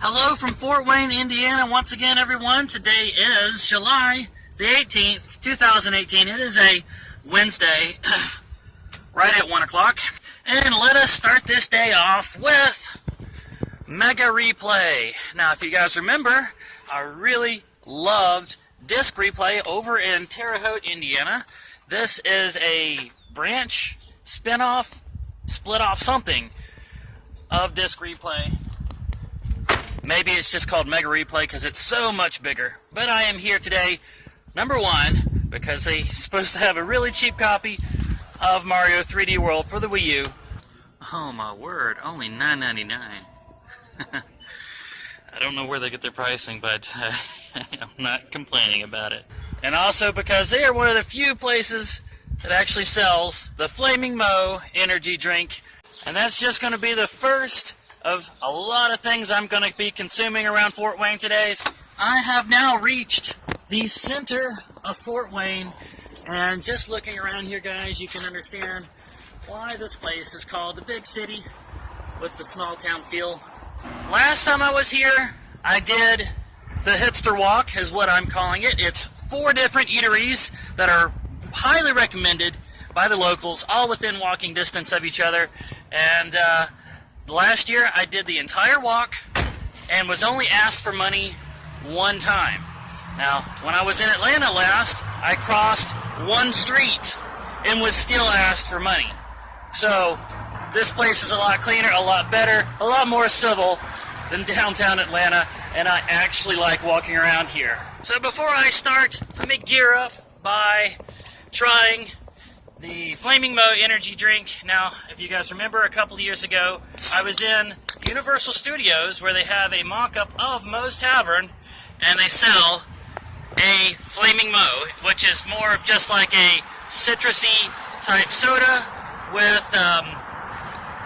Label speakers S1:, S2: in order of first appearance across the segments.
S1: Hello from Fort Wayne, Indiana. Once again, everyone, today is July the 18th, 2018. It is a Wednesday, right at 1 o'clock. And let us start this day off with Mega Replay. Now, if you guys remember, I really loved Disc Replay over in Terre Haute, Indiana. This is a branch, spin-off, split-off something of Disc Replay. Maybe it's just called Mega Replay because it's so much bigger. But I am here today, number one, because they're supposed to have a really cheap copy of Mario 3D World for the Wii U. Oh my word, only $9.99. I don't know where they get their pricing, but I'm not complaining about it. And also because they are one of the few places that actually sells the Flaming Moe energy drink. And that's just going to be the first of a lot of things I'm going to be consuming around Fort Wayne today. I have now reached the center of Fort Wayne, and just looking around here, guys, you can understand why this place is called the Big City with the small town feel. Last time I was here, I did the Hipster Walk, is what I'm calling it. It's 4 different eateries that are highly recommended by the locals, all within walking distance of each other. And last year, I did the entire walk and was only asked for money one time. Now, when I was in Atlanta last, I crossed one street and was still asked for money. So, this place is a lot cleaner, a lot better, a lot more civil than downtown Atlanta, and I actually like walking around here. So before I start, let me gear up by trying the Flaming Moe energy drink. Now, if you guys remember, a couple of years ago, I was in Universal Studios where they have a mock-up of Moe's Tavern, and they sell a Flaming Moe, which is more of just like a citrusy type soda with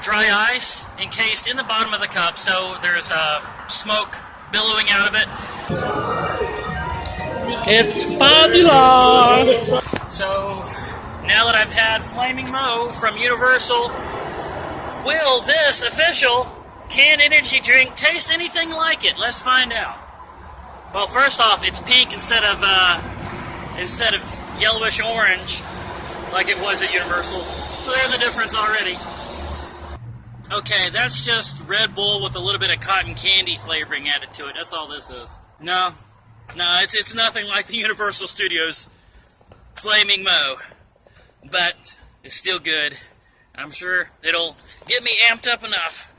S1: dry ice encased in the bottom of the cup, so there's smoke billowing out of it.
S2: It's fabulous!
S1: So, now that I've had Flaming Moe from Universal, will this official canned energy drink taste anything like it? Let's find out. Well, first off, it's pink instead of yellowish orange like it was at Universal. So there's a difference already. Okay, that's just Red Bull with a little bit of cotton candy flavoring added to it. That's all this is. No, it's nothing like the Universal Studios Flaming Moe. But it's still good. I'm sure it'll get me amped up enough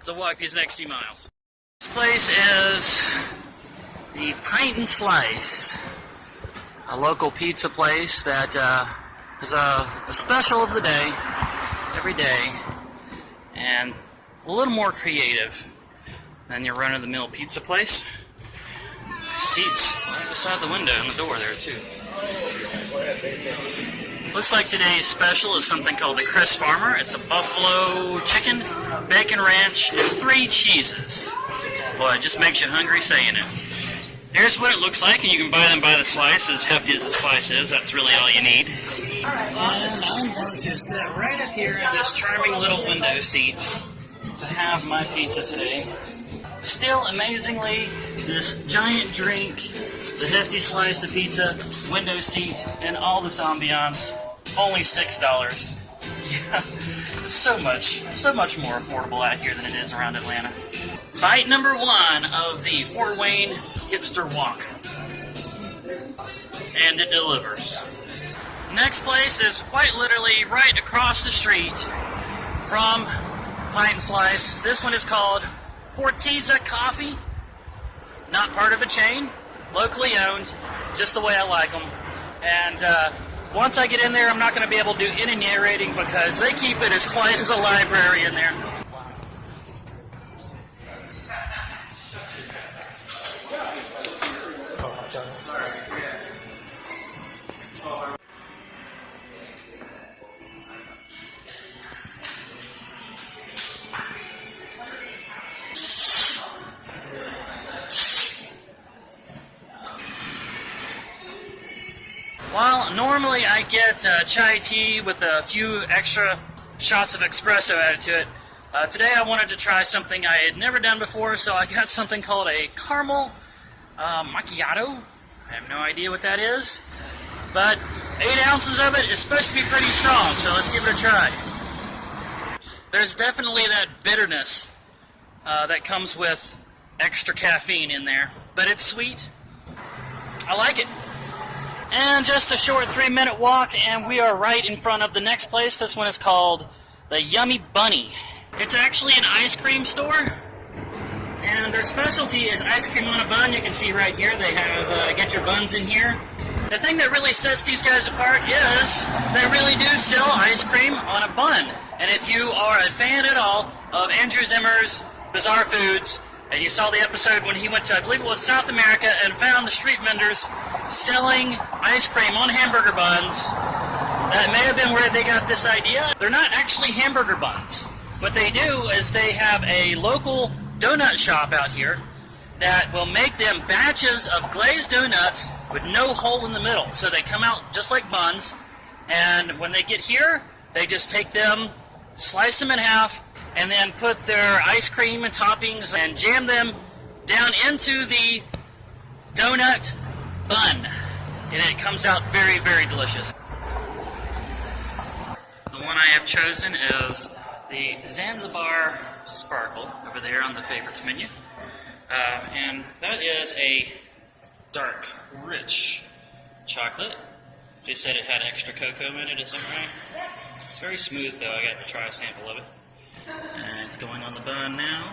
S1: to walk these next few miles. This place is the Pint and Slice, a local pizza place that is a special of the day, every day, and a little more creative than your run-of-the-mill pizza place. Seats right beside the window and the door there, too. Looks like today's special is something called the Chris Farmer. It's a buffalo chicken, bacon ranch, and 3 cheeses. Boy, it just makes you hungry saying it. Here's what it looks like, and you can buy them by the slice, as hefty as the slice is. That's really all you need. And I'm going to sit right up here in this charming little window seat to have my pizza today. Still, amazingly, this giant drink, the hefty slice of pizza, window seat, and all this ambiance, only $6. Yeah, so much more affordable out here than it is around Atlanta. Bite number 1 of the Fort Wayne Hipster Walk. And it delivers. Next place is quite literally right across the street from Pint and Slice. This one is called Fortiza Coffee. Not part of a chain, locally owned, just the way I like them. And once I get in there, I'm not going to be able to do any narrating because they keep it as quiet as a library in there. While normally I get chai tea with a few extra shots of espresso added to it, Today I wanted to try something I had never done before, so I got something called a caramel macchiato. I have no idea what that is, but 8 ounces of it is supposed to be pretty strong, so let's give it a try. There's definitely that bitterness that comes with extra caffeine in there, but it's sweet. I like it. And just a short 3-minute walk, and we are right in front of the next place. This one is called the Yummy Bunny. It's actually an ice cream store, and their specialty is ice cream on a bun. You can see right here they have get your buns in here. The thing that really sets these guys apart is they really do sell ice cream on a bun. And if you are a fan at all of Andrew Zimmer's Bizarre Foods, and you saw the episode when he went to, I believe it was South America, and found the street vendors selling ice cream on hamburger buns, that may have been where they got this idea. They're not actually hamburger buns. What they do is they have a local donut shop out here that will make them batches of glazed donuts with no hole in the middle. So they come out just like buns, and when they get here, they just take them, slice them in half, and then put their ice cream and toppings and jam them down into the donut bun. And it comes out very, very delicious. The one I have chosen is the Zanzibar Sparkle over there on the favorites menu. And that is a dark, rich chocolate. They said it had extra cocoa in it, is that right? It's very smooth though, I got to try a sample of it. And it's going on the bun now.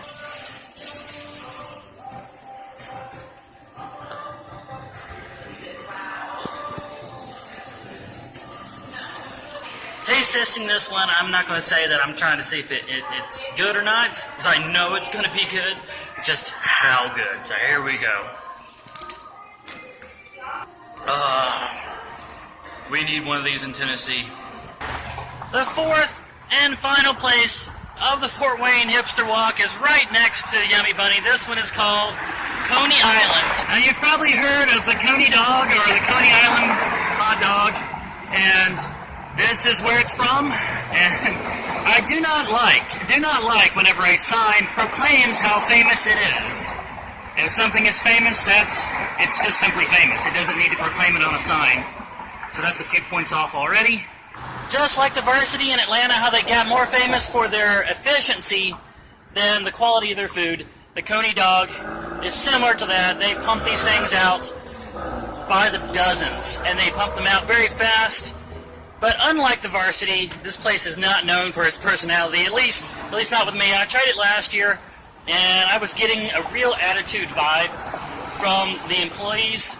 S1: Taste testing this one, I'm not going to say that I'm trying to see if it's good or not, because I know it's going to be good. It's just how good. So here we go. We need one of these in Tennessee. The fourth and final place of the Fort Wayne Hipster Walk is right next to Yummy Bunny. This one is called Coney Island. Now you've probably heard of the Coney dog or the Coney Island hot dog, and this is where it's from. And I do not like whenever a sign proclaims how famous it is. If something is famous, it's just simply famous. It doesn't need to proclaim it on a sign. So that's a few points off already. Just like the Varsity in Atlanta, how they got more famous for their efficiency than the quality of their food, the Coney dog is similar to that. They pump these things out by the dozens, and they pump them out very fast. But unlike the Varsity, this place is not known for its personality, at least not with me. I tried it last year, and I was getting a real attitude vibe from the employees,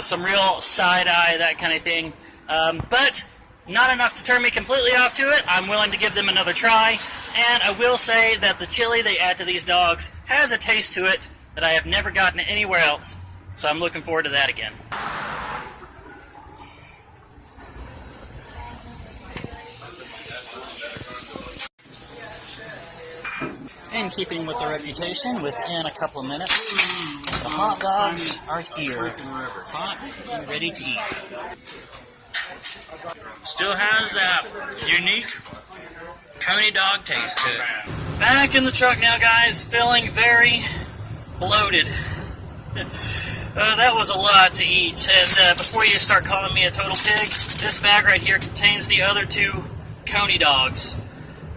S1: some real side-eye, that kind of thing. But not enough to turn me completely off to it. I'm willing to give them another try, and I will say that the chili they add to these dogs has a taste to it that I have never gotten anywhere else, so I'm looking forward to that again. In keeping with the reputation, within a couple of minutes, the hot dogs are here, hot and ready to eat. Still has that unique Coney dog taste to it. Back in the truck now, guys, feeling very bloated. That was a lot to eat, and before you start calling me a total pig, this bag right here contains the other 2 Coney dogs.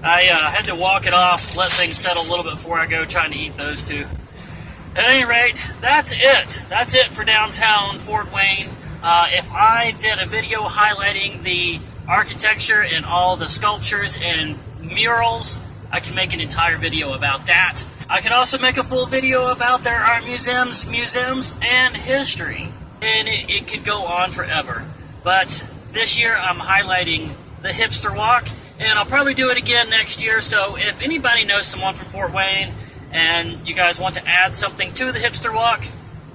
S1: I had to walk it off, let things settle a little bit before I go trying to eat those 2. At any rate, that's it. That's it for downtown Fort Wayne. If I did a video highlighting the architecture and all the sculptures and murals, I can make an entire video about that. I could also make a full video about their art museums, and history. And it could go on forever. But this year I'm highlighting the Hipster Walk, and I'll probably do it again next year. So if anybody knows someone from Fort Wayne and you guys want to add something to the Hipster Walk,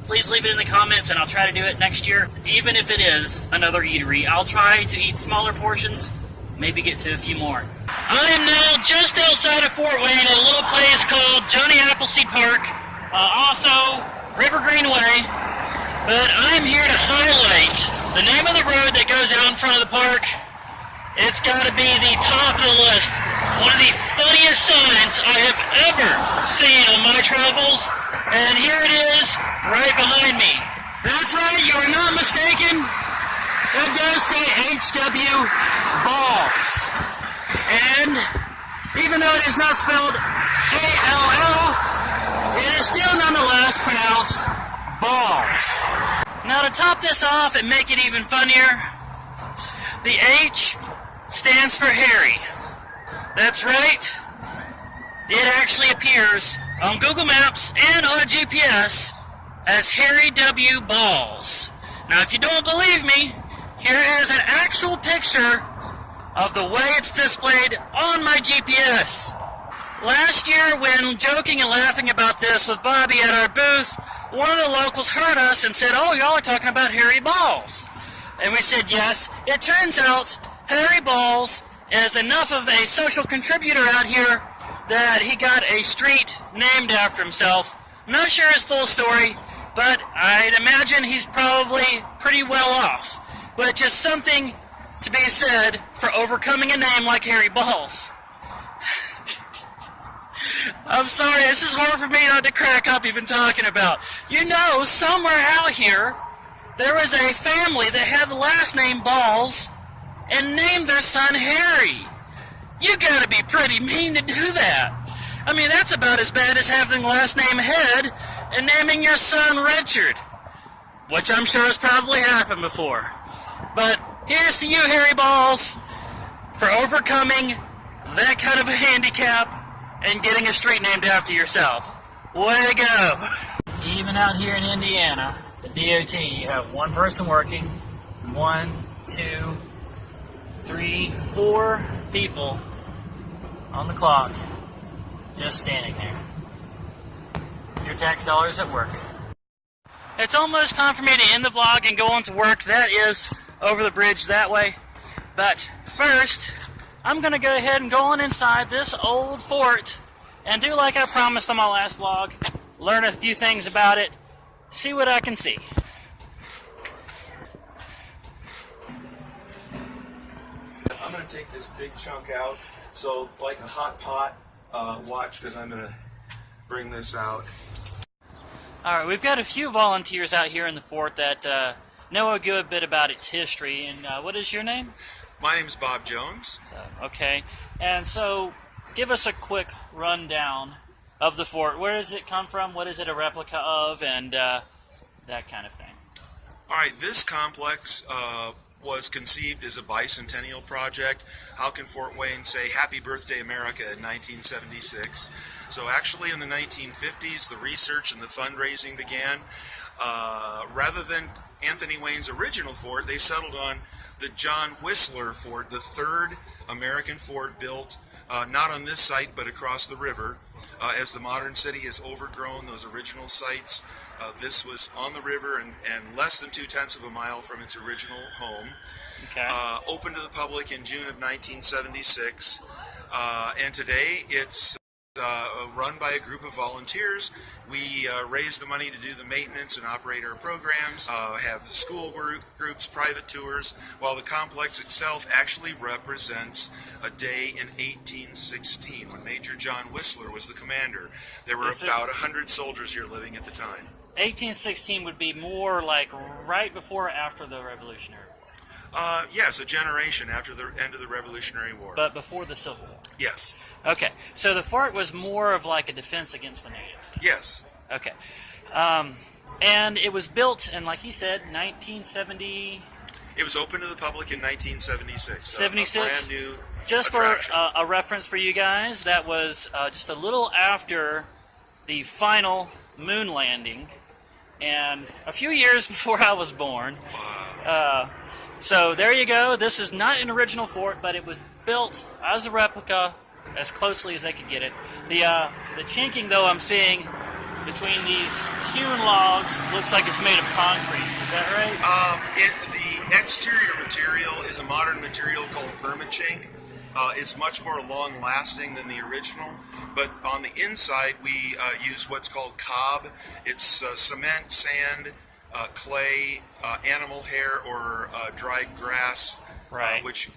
S1: please leave it in the comments and I'll try to do it next year. Even if it is another eatery, I'll try to eat smaller portions, maybe get to a few more. I am now just outside of Fort Wayne at a little place called Johnny Appleseed Park, also River Greenway. But I'm here to highlight the name of the road that goes out in front of the park. It's got to be the top of the list. One of the funniest signs I have ever seen on my travels, and here it is right behind me. That's right, you are not mistaken. It does say HW Balls. And even though it is not spelled ALL, it is still nonetheless pronounced balls. Now to top this off and make it even funnier, the H stands for Harry. That's right. It actually appears on Google Maps and on a GPS as Harry W. Balls. Now if you don't believe me, here is an actual picture of the way it's displayed on my GPS. Last year, when joking and laughing about this with Bobby at our booth, one of the locals heard us and said, "Oh, y'all are talking about Harry Balls." And we said yes. It turns out Harry Balls is enough of a social contributor out here that he got a street named after himself. I'm not sure his full story, but I'd imagine he's probably pretty well off. But just something to be said for overcoming a name like Harry Balls. I'm sorry, this is hard for me not to crack up even talking about. You know, somewhere out here, there was a family that had the last name Balls and named their son Harry. You gotta be pretty mean to do that. I mean, that's about as bad as having the last name Head and naming your son Richard, which I'm sure has probably happened before. But here's to you, Harry Balls, for overcoming that kind of a handicap and getting a street named after yourself. Way to go! Even out here in Indiana, the DOT, you have one person working, 1, 2, 3, 4 people on the clock just standing there. Your tax dollars at work. It's almost time for me to end the vlog and go on to work. That is over the bridge that way. But first, I'm going to go ahead and go on inside this old fort and do like I promised on my last vlog. Learn a few things about it. See what I can see.
S3: I'm going to take this big chunk out. So like a hot pot, watch, because I'm going to bring this out.
S1: Alright, we've got a few volunteers out here in the fort that know a good bit about its history. And what is your name?
S3: My name is Bob Jones.
S1: Okay, and so give us a quick rundown of the fort. Where does it come from? What is it a replica of? And that kind of thing.
S3: Alright, this complex was conceived as a bicentennial project. How can Fort Wayne say Happy Birthday America in 1976? So actually in the 1950s, the research and the fundraising began. Rather than Anthony Wayne's original fort, they settled on the John Whistler Fort, the third American fort built not on this site but across the river. As the modern city has overgrown those original sites, this was on the river and less than 2/10 of a mile from its original home.
S1: Okay.
S3: Opened to the public in June of 1976, and today it's run by a group of volunteers. We raise the money to do the maintenance and operate our programs, have school groups, private tours, while the complex itself actually represents a day in 1816 when Major John Whistler was the commander. There were about 100 soldiers here living at the time.
S1: 1816 would be more like right before or after the Revolutionary War.
S3: Yes, a generation after the end of the Revolutionary War.
S1: But before the Civil War.
S3: Yes.
S1: Okay, so the fort was more of like a defense against the natives.
S3: Yes.
S1: Okay. And it was built in, like he said, 1970...
S3: It was open to the public in 1976.
S1: 76?
S3: A brand new
S1: Just
S3: attraction.
S1: for a reference for you guys, that was just a little after the final moon landing and a few years before I was born. So there you go. This is not an original fort, but it was built as a replica as closely as they could get it. The chinking, though, I'm seeing between these hewn logs looks like it's made of concrete. Is that right?
S3: The exterior material is a modern material called permachink. It's much more long-lasting than the original, but on the inside we use what's called cob. It's cement, sand, clay, animal hair, or dried grass,
S1: Right.
S3: which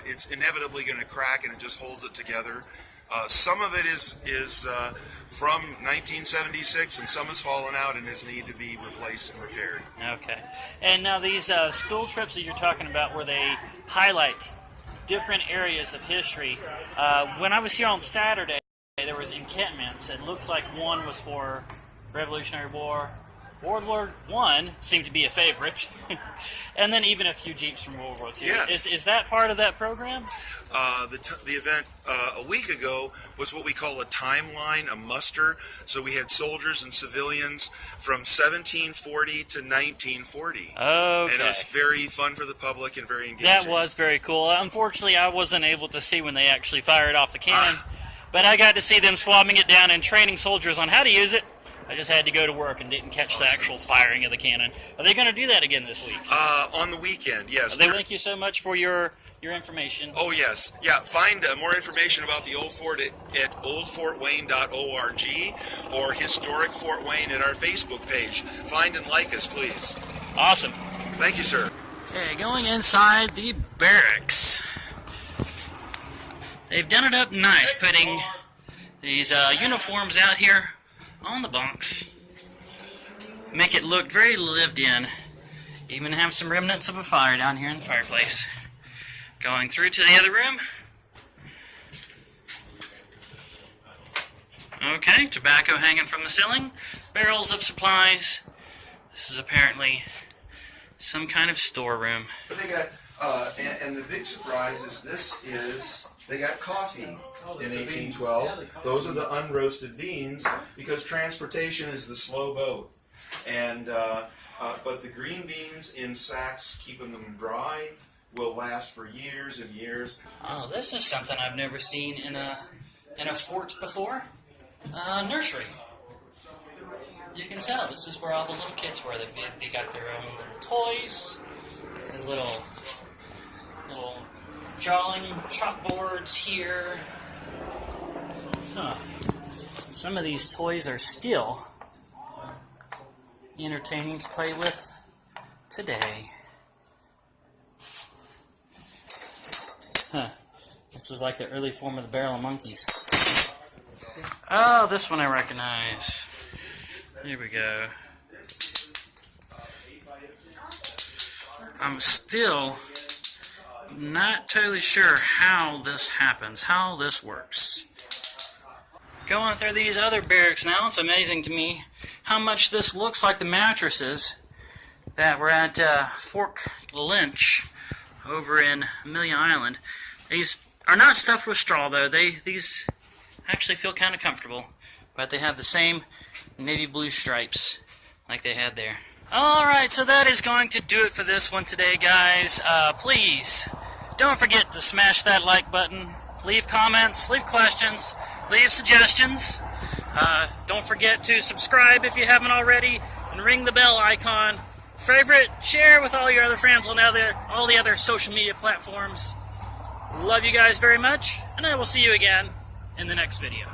S3: it's inevitably going to crack, and it just holds it together. Some of it is from 1976, and some has fallen out and has need to be replaced and repaired.
S1: Okay. And now these school trips that you're talking about, where they highlight different areas of history. When I was here on Saturday, there was encampments. It looked like one was for Revolutionary War. World War I seemed to be a favorite. And then even a few Jeeps from World War II.
S3: Yes.
S1: Is that part of that program?
S3: The event a week ago was what we call a timeline, a muster. So we had soldiers and civilians from 1740 to 1940.
S1: Okay.
S3: And it was very fun for the public and very engaging.
S1: That was very cool. Unfortunately, I wasn't able to see when they actually fired off the cannon. But I got to see them swabbing it down and training soldiers on how to use it. I just had to go to work and didn't catch the actual firing of the cannon. Are they going to do that again this week?
S3: On the weekend, yes.
S1: Thank you so much for your information.
S3: Oh, yes. Yeah, find more information about the Old Fort at oldfortwayne.org or Historic Fort Wayne at our Facebook page. Find and like us, please.
S1: Awesome.
S3: Thank you, sir.
S1: Okay, going inside the barracks. They've done it up nice, putting these uniforms out here on the bunks. Make it look very lived in. Even have some remnants of a fire down here in the fireplace. Going through to the other room. Okay, tobacco hanging from the ceiling. Barrels of supplies. This is apparently some kind of storeroom.
S3: But they got, and the big surprise is this is, they got coffee in 1812. Those are the unroasted beans, because transportation is the slow boat. And but the green beans in sacks, keeping them dry, will last for years and years.
S1: Oh, this is something I've never seen in a fort before. Nursery. You can tell this is where all the little kids were. They got their own toys, and little drawing chalkboards here. Huh. Some of these toys are still entertaining to play with today. Huh. This was like the early form of the barrel of monkeys. Oh, this one I recognize. Here we go. I'm still not totally sure how this happens, how this works. Going through these other barracks now, it's amazing to me how much this looks like the mattresses that were at Fort Lynch over in Amelia Island. These are not stuffed with straw, though. These actually feel kind of comfortable, but they have the same navy blue stripes like they had there. Alright, so that is going to do it for this one today, guys. Please, don't forget to smash that like button, leave comments, leave questions, leave suggestions. Don't forget to subscribe if you haven't already, and ring the bell icon. Favorite, share with all your other friends on all the other social media platforms. Love you guys very much, and I will see you again in the next video.